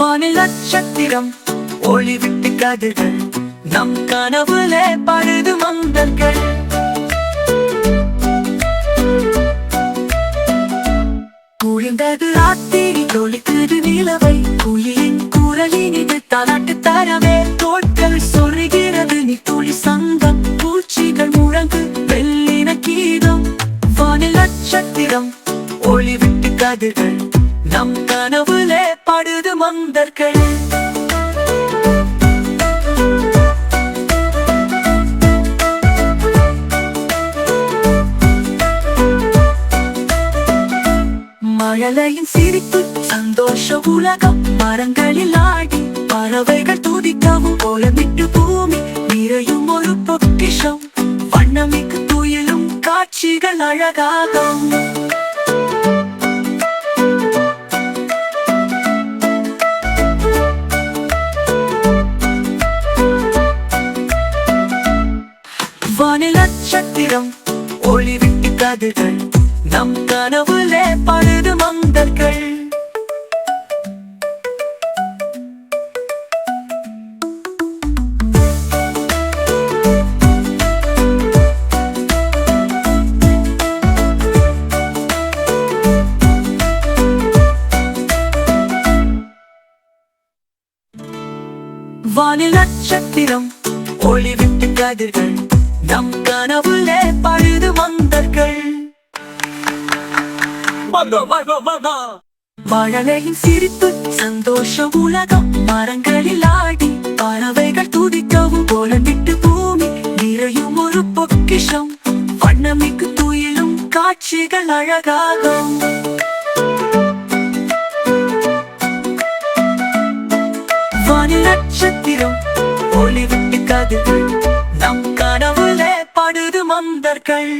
வானில் நட்சத்திரம் ஒளி விட்டு கதிர்கள் நம் கனவுலே பழுது மந்தர்கள். குளிர்ந்தது ராத்திரி தொழிக்குது நிலவை குயிலின் குரலினிது தாலாட்டு தரவே தோட்கள் சொல்லுகிறது நீ துளி சங்கம் பூச்சிகள் முழங்கு வெள்ளின கீதம். வானில் நட்சத்திரம் ஒளி விட்டு கதிர்கள் நம் கனவுலே பழுது மந்தர்கள். மழலையின் சிரிப்பு சந்தோஷ உலகம் மரங்களில் ஆடி பறவைகள் துதிக்கவும் கோலமிட்டு பூமி நிறையும் ஒரு பொக்கிஷம் வண்ணமிக்கு துயிலும் காட்சிகள் அழகாகும். வானில் நட்சத்திரம் ஒளி விட்டு கதிர்கள் நம் கனவுலே பழுது மந்தர்கள். வானில் நட்சத்திரம் ஒளி விட்டு கதிர்கள் நம் கனவுலே பழுது மந்தர்கள். மழலையின் சிரிப்பு சந்தோஷ உலகம் மரங்களில் ஆடி பறவைகள் துதிக்கவும் கோலமிட்டு பூமி நிறையும் ஒரு பொக்கிஷம் வண்ணமிக்கு துயிலும் காட்சிகள் அழகாகும். வானில் நட்சத்திரம் ஒளி விட்டு கதிர்கள் நம் கனவுலே பழுது மந்தர்கள்.